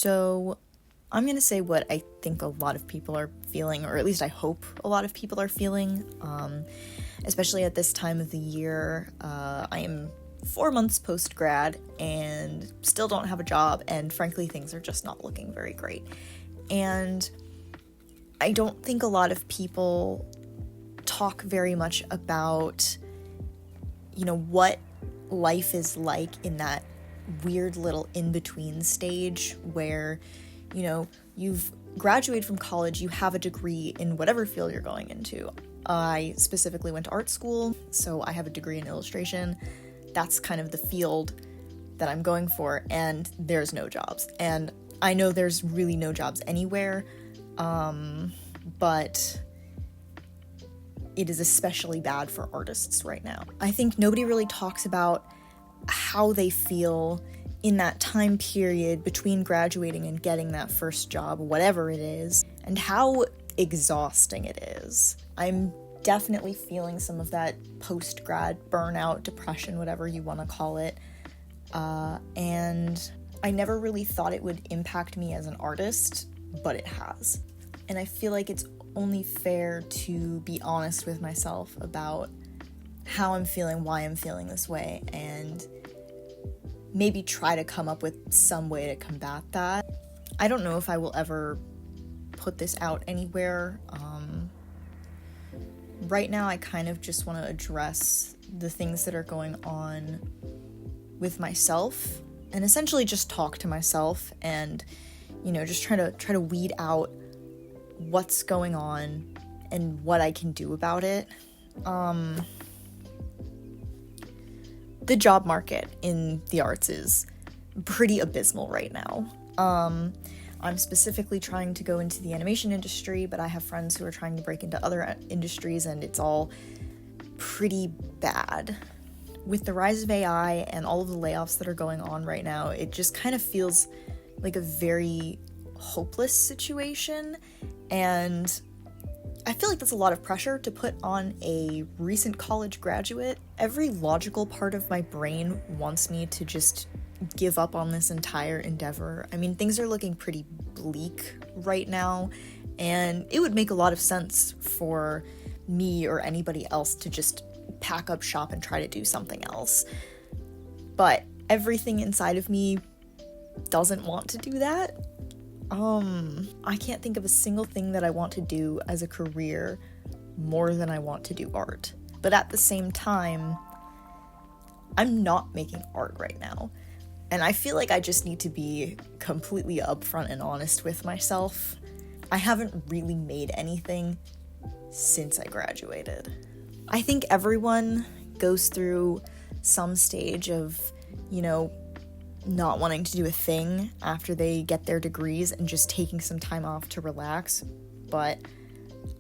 So I'm going to say what I think a lot of people are feeling, or at least I hope a lot of people are feeling, especially at this time of the year. I am 4 months post-grad and still don't have a job, and frankly, things are just not looking very great. And I don't think a lot of people talk very much about, what life is like in that weird little in-between stage where, you've graduated from college, you have a degree in whatever field you're going into. I specifically went to art school, so I have a degree in illustration. That's kind of the field that I'm going for, and there's no jobs. And I know there's really no jobs anywhere, but it is especially bad for artists right now. I think nobody really talks about how they feel in that time period between graduating and getting that first job, whatever it is, and how exhausting it is. I'm definitely feeling some of that post-grad burnout, depression, whatever you want to call it, and I never really thought it would impact me as an artist, but it has. And I feel like it's only fair to be honest with myself about how I'm feeling, why I'm feeling this way, and maybe try to come up with some way to combat that. I don't know if I will ever put this out anywhere. Right now, I kind of just want to address the things that are going on with myself and essentially just talk to myself and, just try to weed out what's going on and what I can do about it. The job market in the arts is pretty abysmal right now. I'm specifically trying to go into the animation industry, but I have friends who are trying to break into other industries, and it's all pretty bad. With the rise of AI and all of the layoffs that are going on right now, it just kind of feels like a very hopeless situation, and I feel like that's a lot of pressure to put on a recent college graduate. Every logical part of my brain wants me to just give up on this entire endeavor. I mean, things are looking pretty bleak right now, and it would make a lot of sense for me or anybody else to just pack up shop and try to do something else. But everything inside of me doesn't want to do that. I can't think of a single thing that I want to do as a career more than I want to do art. But at the same time, I'm not making art right now. And I feel like I just need to be completely upfront and honest with myself. I haven't really made anything since I graduated. I think everyone goes through some stage of, not wanting to do a thing after they get their degrees and just taking some time off to relax, but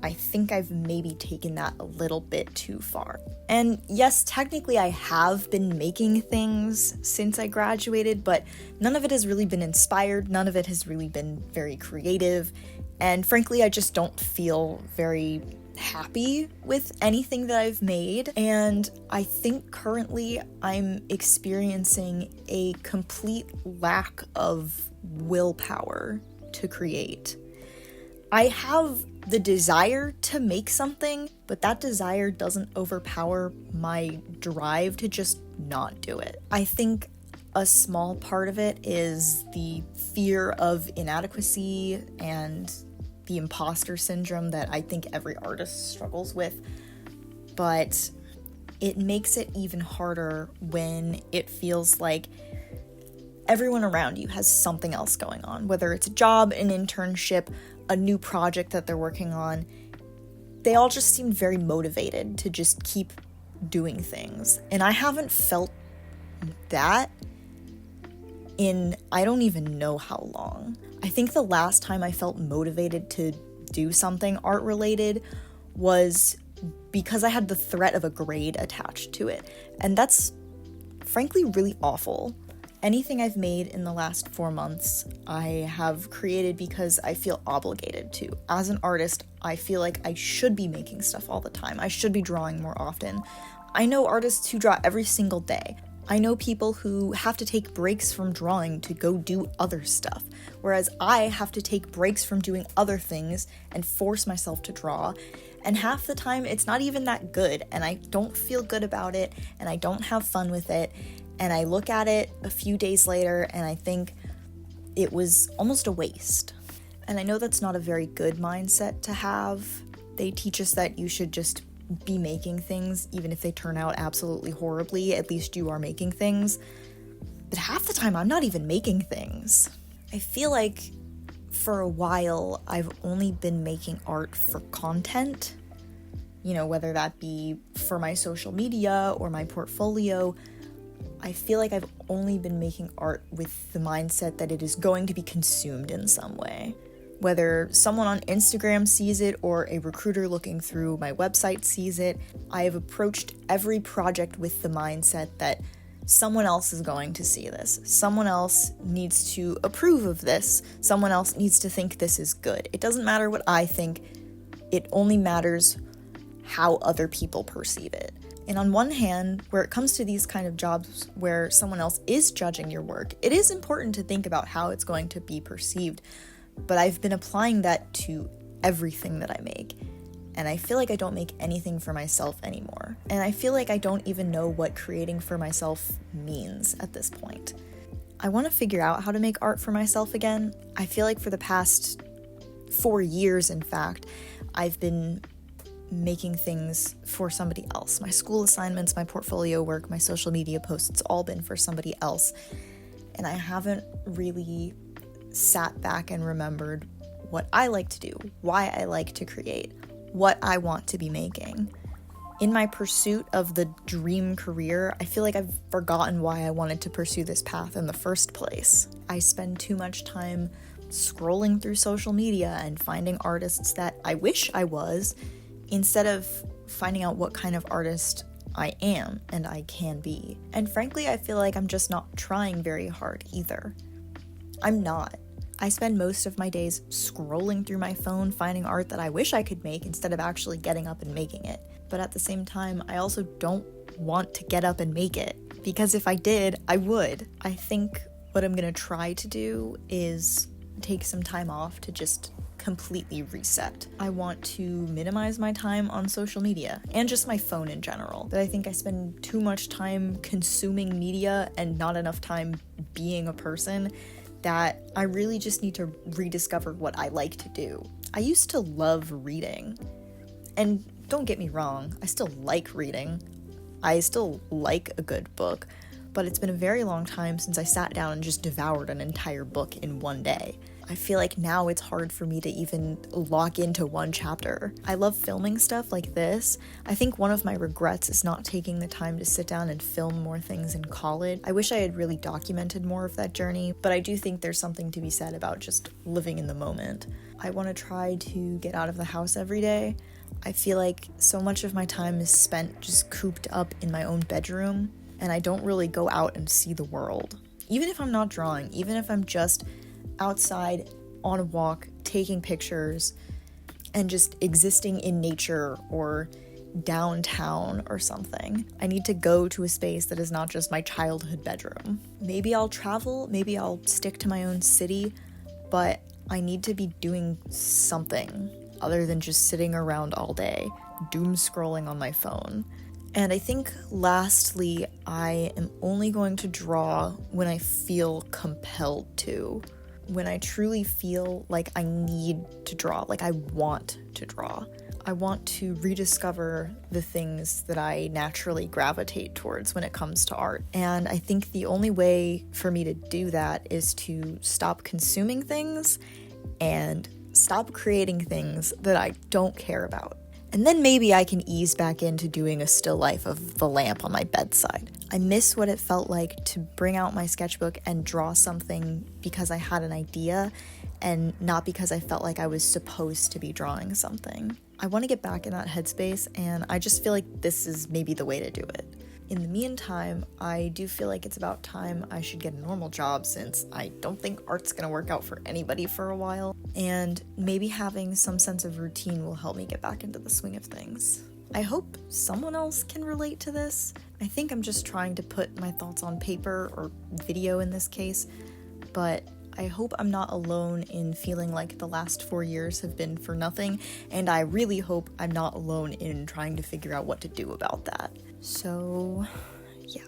I think I've maybe taken that a little bit too far. And yes, technically I have been making things since I graduated, but none of it has really been inspired, none of it has really been very creative, and frankly, I just don't feel very happy with anything that I've made, and I think currently I'm experiencing a complete lack of willpower to create. I have the desire to make something, but that desire doesn't overpower my drive to just not do it. I think a small part of it is the fear of inadequacy and the imposter syndrome that I think every artist struggles with, but it makes it even harder when it feels like everyone around you has something else going on, whether it's a job, an internship, a new project that they're working on. They all just seem very motivated to just keep doing things, and I haven't felt that in I don't even know how long. I think the last time I felt motivated to do something art related was because I had the threat of a grade attached to it, and that's frankly really awful. Anything I've made in the last 4 months, I have created because I feel obligated to. As an artist, I feel like I should be making stuff all the time. I should be drawing more often. I know artists who draw every single day. I know people who have to take breaks from drawing to go do other stuff, whereas I have to take breaks from doing other things and force myself to draw. And half the time, it's not even that good, and I don't feel good about it, and I don't have fun with it, and I look at it a few days later, and I think it was almost a waste. And I know that's not a very good mindset to have. They teach us that you should just be making things, even if they turn out absolutely horribly, at least you are making things. But half the time, I'm not even making things. I feel like for a while, I've only been making art for content, whether that be for my social media or my portfolio. I feel like I've only been making art with the mindset that it is going to be consumed in some way. Whether someone on Instagram sees it or a recruiter looking through my website sees it, I have approached every project with the mindset that someone else is going to see this. Someone else needs to approve of this. Someone else needs to think this is good. It doesn't matter what I think. It only matters how other people perceive it. And on one hand, where it comes to these kind of jobs where someone else is judging your work, it is important to think about how it's going to be perceived. But I've been applying that to everything that I make. And I feel like I don't make anything for myself anymore. And I feel like I don't even know what creating for myself means at this point. I want to figure out how to make art for myself again. I feel like for the past 4 years, in fact, I've been making things for somebody else. My school assignments, my portfolio work, my social media posts, it's all been for somebody else. And I haven't really sat back and remembered what I like to do, why I like to create, what I want to be making. In my pursuit of the dream career, I feel like I've forgotten why I wanted to pursue this path in the first place. I spend too much time scrolling through social media and finding artists that I wish I was, instead of finding out what kind of artist I am and I can be. And frankly, I feel like I'm just not trying very hard either. I'm not. I spend most of my days scrolling through my phone, finding art that I wish I could make instead of actually getting up and making it. But at the same time, I also don't want to get up and make it, because if I did, I would. I think what I'm gonna try to do is take some time off to just completely reset. I want to minimize my time on social media and just my phone in general. But I think I spend too much time consuming media and not enough time being a person, that I really just need to rediscover what I like to do. I used to love reading. And don't get me wrong, I still like reading. I still like a good book, but it's been a very long time since I sat down and just devoured an entire book in one day. I feel like now it's hard for me to even lock into one chapter. I love filming stuff like this. I think one of my regrets is not taking the time to sit down and film more things in college. I wish I had really documented more of that journey, but I do think there's something to be said about just living in the moment. I want to try to get out of the house every day. I feel like so much of my time is spent just cooped up in my own bedroom, and I don't really go out and see the world. Even if I'm not drawing, even if I'm just outside on a walk, taking pictures, and just existing in nature or downtown or something. I need to go to a space that is not just my childhood bedroom. Maybe I'll travel, maybe I'll stick to my own city, but I need to be doing something other than just sitting around all day, doom scrolling on my phone. And I think lastly, I am only going to draw when I feel compelled to. When I truly feel like I need to draw, like I want to draw. I want to rediscover the things that I naturally gravitate towards when it comes to art. And I think the only way for me to do that is to stop consuming things and stop creating things that I don't care about. And then maybe I can ease back into doing a still life of the lamp on my bedside. I miss what it felt like to bring out my sketchbook and draw something because I had an idea and not because I felt like I was supposed to be drawing something. I want to get back in that headspace, and I just feel like this is maybe the way to do it. In the meantime, I do feel like it's about time I should get a normal job, since I don't think art's gonna work out for anybody for a while, and maybe having some sense of routine will help me get back into the swing of things. I hope someone else can relate to this. I think I'm just trying to put my thoughts on paper, or video in this case, but I hope I'm not alone in feeling like the last 4 years have been for nothing, and I really hope I'm not alone in trying to figure out what to do about that. So, yeah.